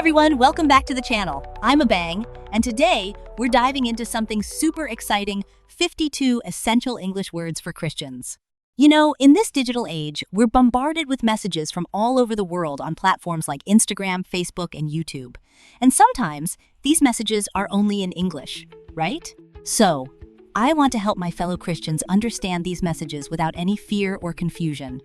everyone, welcome back to the channel. I'm Abang, and today we're diving into something super exciting, 52 essential English words for Christians. You know, in this digital age, we're bombarded with messages from all over the world on platforms like Instagram, Facebook, and YouTube. And sometimes, these messages are only in English, right? So, I want to help my fellow Christians understand these messages without any fear or confusion.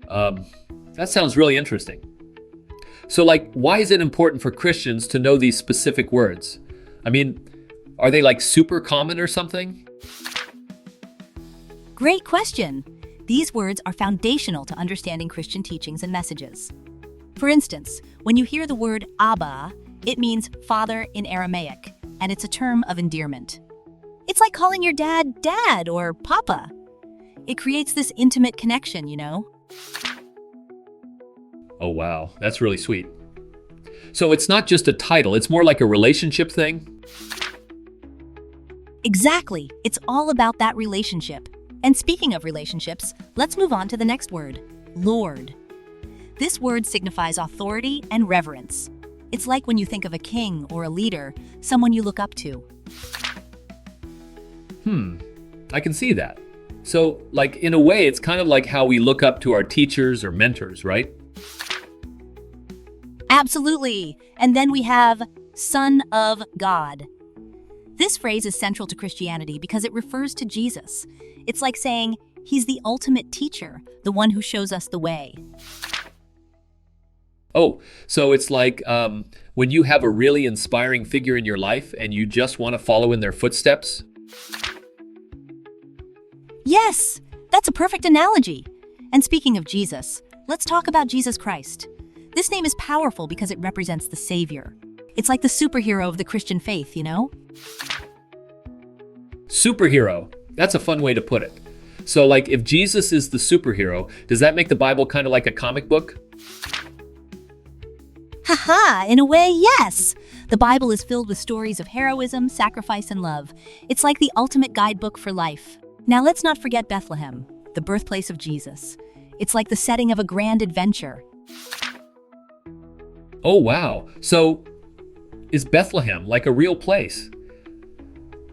That sounds really interesting. So, why is it important for Christians to know these specific words? I mean, are they super common or something? Great question. These words are foundational to understanding Christian teachings and messages. For instance, when you hear the word Abba, it means father in Aramaic, and it's a term of endearment. It's like calling your dad Dad or Papa. It creates this intimate connection, you know? Oh, wow. That's really sweet. So it's not just a title, it's more like a relationship thing? Exactly. It's all about that relationship. And speaking of relationships, let's move on to the next word, Lord. This word signifies authority and reverence. It's like when you think of a king or a leader, someone you look up to. I can see that. So, in a way, it's kind of like how we look up to our teachers or mentors, right? Absolutely. And then we have Son of God. This phrase is central to Christianity because it refers to Jesus. It's like saying, he's the ultimate teacher, the one who shows us the way. Oh, so it's like when you have a really inspiring figure in your life and you just want to follow in their footsteps? Yes, that's a perfect analogy. And speaking of Jesus, let's talk about Jesus Christ. This name is powerful because it represents the Savior. It's like the superhero of the Christian faith, you know? Superhero. That's a fun way to put it. So, if Jesus is the superhero, does that make the Bible kind of like a comic book? Haha, in a way, yes. The Bible is filled with stories of heroism, sacrifice, and love. It's like the ultimate guidebook for life. Now let's not forget Bethlehem, the birthplace of Jesus. It's like the setting of a grand adventure. Oh, wow. So, is Bethlehem a real place?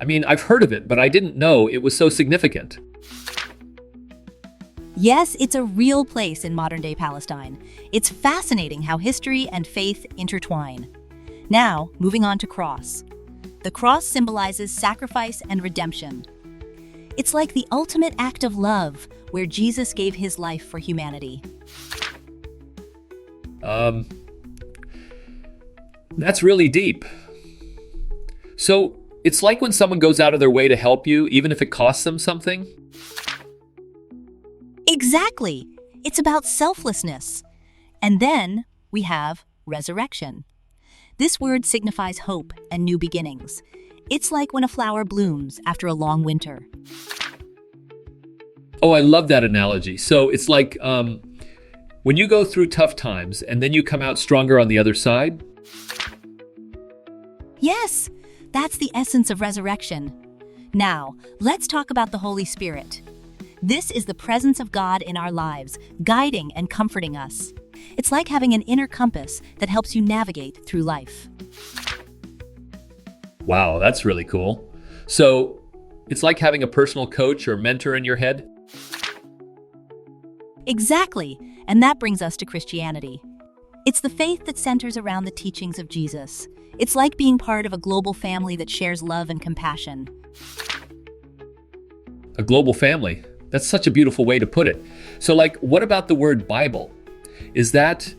I mean, I've heard of it, but I didn't know it was so significant. Yes, it's a real place in modern-day Palestine. It's fascinating how history and faith intertwine. Now, moving on to cross. The cross symbolizes sacrifice and redemption. It's like the ultimate act of love, where Jesus gave his life for humanity. That's really deep. So, it's like when someone goes out of their way to help you, even if it costs them something? Exactly. It's about selflessness. And then we have resurrection. This word signifies hope and new beginnings. It's like when a flower blooms after a long winter. Oh, I love that analogy. So it's like when you go through tough times and then you come out stronger on the other side? Yes, that's the essence of resurrection. Now, let's talk about the Holy Spirit. This is the presence of God in our lives, guiding and comforting us. It's like having an inner compass that helps you navigate through life. Wow, that's really cool. So, it's like having a personal coach or mentor in your head? Exactly, and that brings us to Christianity. It's the faith that centers around the teachings of Jesus. It's like being part of a global family that shares love and compassion. A global family? That's such a beautiful way to put it. So, what about the word Bible? Is that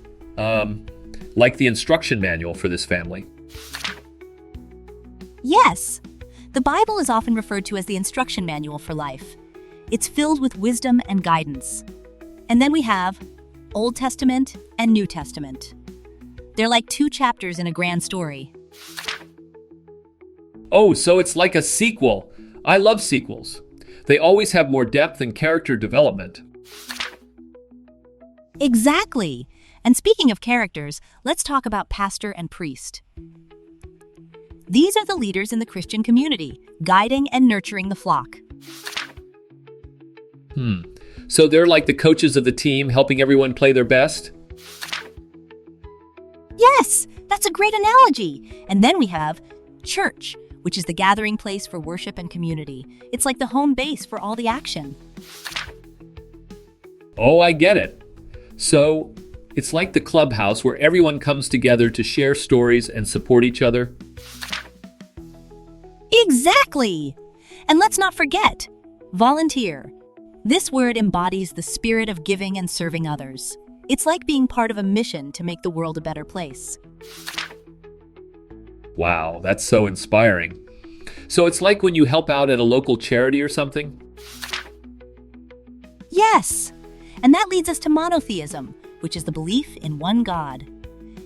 like the instruction manual for this family? Yes. The Bible is often referred to as the instruction manual for life. It's filled with wisdom and guidance. And then we have Old Testament and New Testament. They're like two chapters in a grand story. Oh, so it's like a sequel. I love sequels. They always have more depth and character development. Exactly. And speaking of characters, let's talk about pastor and priest. These are the leaders in the Christian community, guiding and nurturing the flock. So they're like the coaches of the team, helping everyone play their best? Yes, that's a great analogy. And then we have church, which is the gathering place for worship and community. It's like the home base for all the action. Oh, I get it. So, it's like the clubhouse where everyone comes together to share stories and support each other. Exactly! And let's not forget, volunteer. This word embodies the spirit of giving and serving others. It's like being part of a mission to make the world a better place. Wow, that's so inspiring. So it's like when you help out at a local charity or something? Yes! And that leads us to monotheism, which is the belief in one God.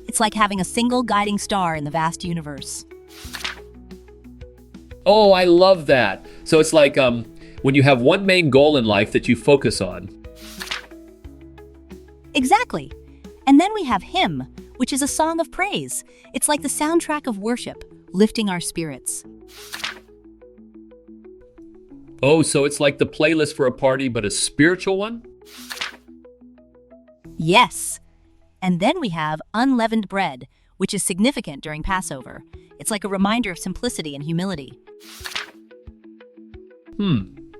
It's like having a single guiding star in the vast universe. Oh, I love that. So it's like when you have one main goal in life that you focus on. Exactly. And then we have hymn, which is a song of praise. It's like the soundtrack of worship, lifting our spirits. Oh, so it's like the playlist for a party, but a spiritual one? Yes. And then we have unleavened bread, which is significant during Passover. It's like a reminder of simplicity and humility.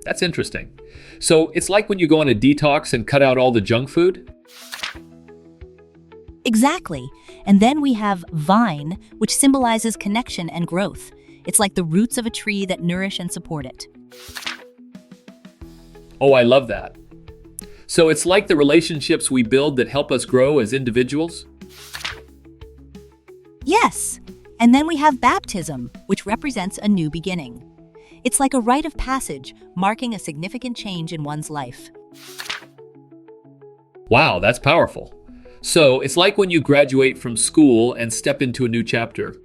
That's interesting. So it's like when you go on a detox and cut out all the junk food? Exactly. And then we have vine, which symbolizes connection and growth. It's like the roots of a tree that nourish and support it. Oh, I love that. So it's like the relationships we build that help us grow as individuals? Yes. And then we have baptism, which represents a new beginning. It's like a rite of passage, marking a significant change in one's life. Wow, that's powerful. So it's like when you graduate from school and step into a new chapter.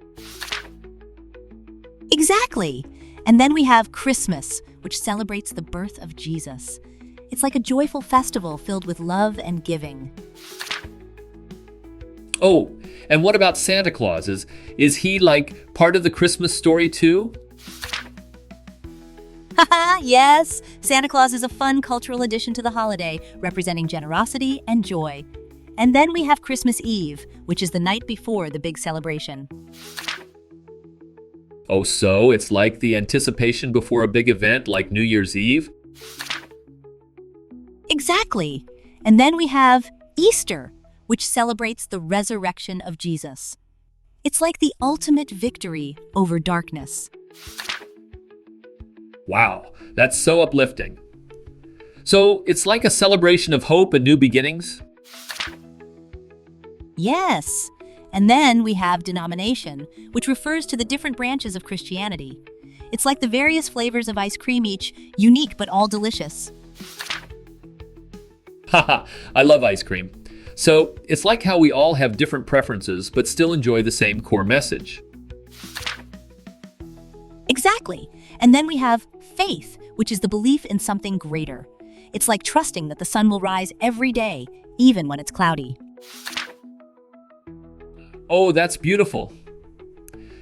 Exactly. And then we have Christmas, which celebrates the birth of Jesus. It's like a joyful festival filled with love and giving. Oh, and what about Santa Claus? Is he like part of the Christmas story too? Haha, yes! Santa Claus is a fun cultural addition to the holiday, representing generosity and joy. And then we have Christmas Eve, which is the night before the big celebration. Oh, so it's like the anticipation before a big event like New Year's Eve? Exactly. And then we have Easter, which celebrates the resurrection of Jesus. It's like the ultimate victory over darkness. Wow, that's so uplifting. So it's like a celebration of hope and new beginnings? Yes. And then we have denomination, which refers to the different branches of Christianity. It's like the various flavors of ice cream, each unique but all delicious. Haha, I love ice cream. So it's like how we all have different preferences but still enjoy the same core message. Exactly. And then we have faith, which is the belief in something greater. It's like trusting that the sun will rise every day, even when it's cloudy. Oh, that's beautiful.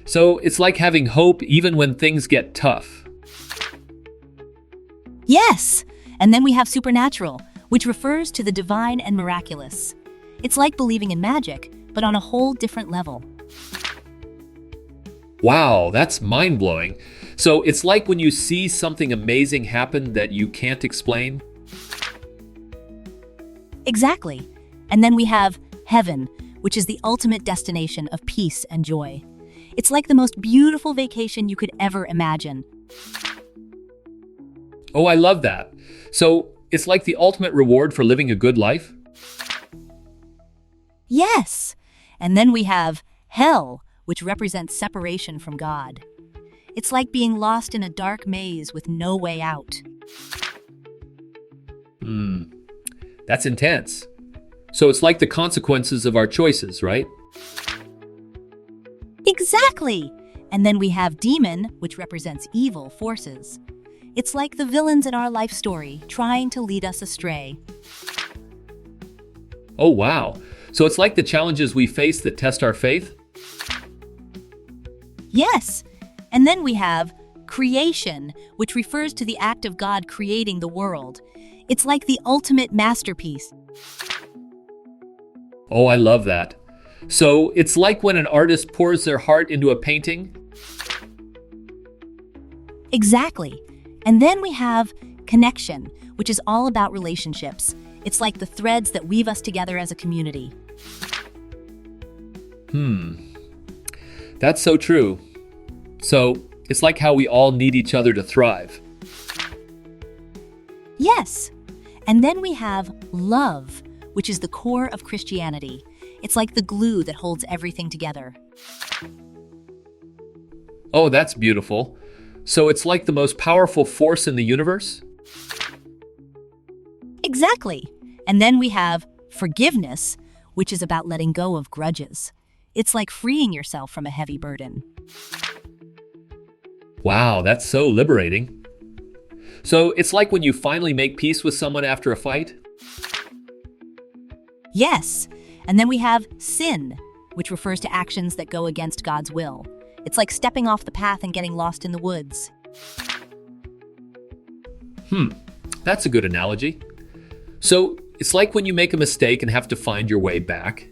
So it's like having hope even when things get tough. Yes! And then we have supernatural, which refers to the divine and miraculous. It's like believing in magic, but on a whole different level. Wow, that's mind-blowing. So it's like when you see something amazing happen that you can't explain? Exactly. And then we have heaven, which is the ultimate destination of peace and joy. It's like the most beautiful vacation you could ever imagine. Oh, I love that. So it's like the ultimate reward for living a good life? Yes. And then we have hell, which represents separation from God. It's like being lost in a dark maze with no way out. That's intense. So it's like the consequences of our choices, right? Exactly. And then we have demon, which represents evil forces. It's like the villains in our life story, trying to lead us astray. Oh, wow. So it's like the challenges we face that test our faith? Yes. And then we have creation, which refers to the act of God creating the world. It's like the ultimate masterpiece. Oh, I love that. So it's like when an artist pours their heart into a painting. Exactly. And then we have connection, which is all about relationships. It's like the threads that weave us together as a community. That's so true. So it's like how we all need each other to thrive. Yes. And then we have love, which is the core of Christianity. It's like the glue that holds everything together. Oh, that's beautiful. So it's like the most powerful force in the universe? Exactly. And then we have forgiveness, which is about letting go of grudges. It's like freeing yourself from a heavy burden. Wow, that's so liberating. So it's like when you finally make peace with someone after a fight? Yes. And then we have sin, which refers to actions that go against God's will. It's like stepping off the path and getting lost in the woods. That's a good analogy. So it's like when you make a mistake and have to find your way back.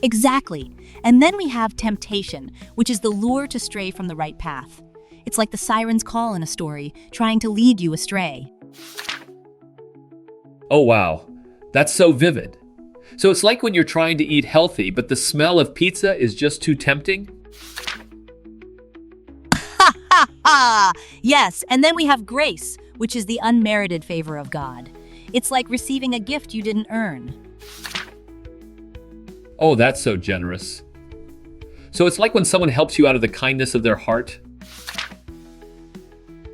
Exactly. And then we have temptation, which is the lure to stray from the right path. It's like the siren's call in a story, trying to lead you astray. Oh, wow. That's so vivid. So it's like when you're trying to eat healthy, but the smell of pizza is just too tempting? Yes, and then we have grace, which is the unmerited favor of God. It's like receiving a gift you didn't earn. Oh, that's so generous. So it's like when someone helps you out of the kindness of their heart?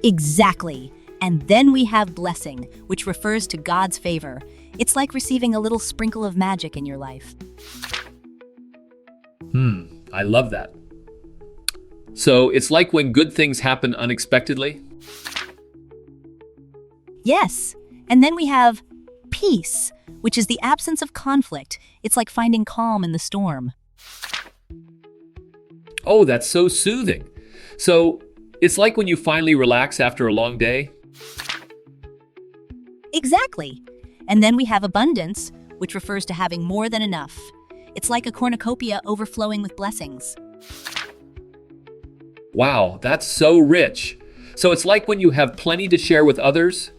Exactly. And then we have blessing, which refers to God's favor. It's like receiving a little sprinkle of magic in your life. I love that. So it's like when good things happen unexpectedly? Yes. And then we have peace, which is the absence of conflict. It's like finding calm in the storm. Oh, that's so soothing. So it's like when you finally relax after a long day? Exactly. And then we have abundance, which refers to having more than enough. It's like a cornucopia overflowing with blessings. Wow, that's so rich. So it's like when you have plenty to share with others?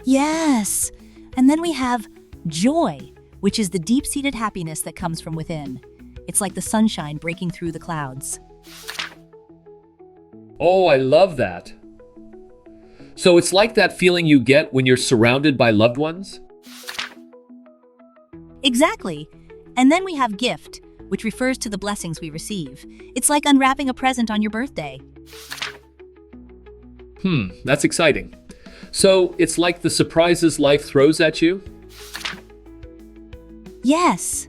Yes. And then we have joy, which is the deep-seated happiness that comes from within. It's like the sunshine breaking through the clouds. Oh, I love that. So it's like that feeling you get when you're surrounded by loved ones? Exactly. And then we have gift, which refers to the blessings we receive. It's like unwrapping a present on your birthday. That's exciting. So it's like the surprises life throws at you? Yes.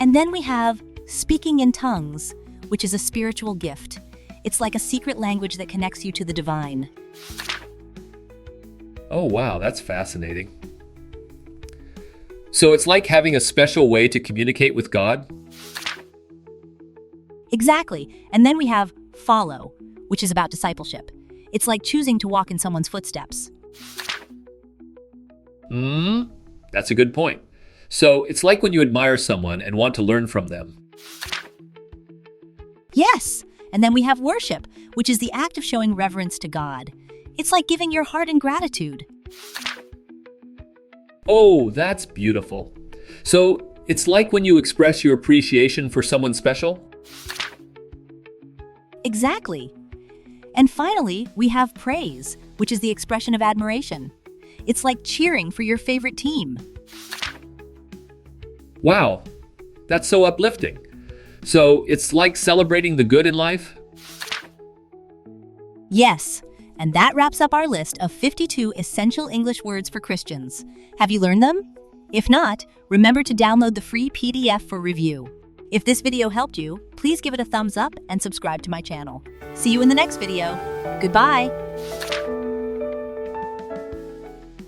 And then we have speaking in tongues, which is a spiritual gift. It's like a secret language that connects you to the divine. Oh, wow, that's fascinating. So it's like having a special way to communicate with God? Exactly. And then we have follow, which is about discipleship. It's like choosing to walk in someone's footsteps. That's a good point. So it's like when you admire someone and want to learn from them. Yes. And then we have worship, which is the act of showing reverence to God. It's like giving your heart in gratitude. Oh, that's beautiful. So it's like when you express your appreciation for someone special? Exactly. And finally, we have praise, which is the expression of admiration. It's like cheering for your favorite team. Wow, that's so uplifting. So it's like celebrating the good in life? Yes. And that wraps up our list of 52 essential English words for Christians. Have you learned them? If not, remember to download the free PDF for review. If this video helped you, please give it a thumbs up and subscribe to my channel. See you in the next video. Goodbye.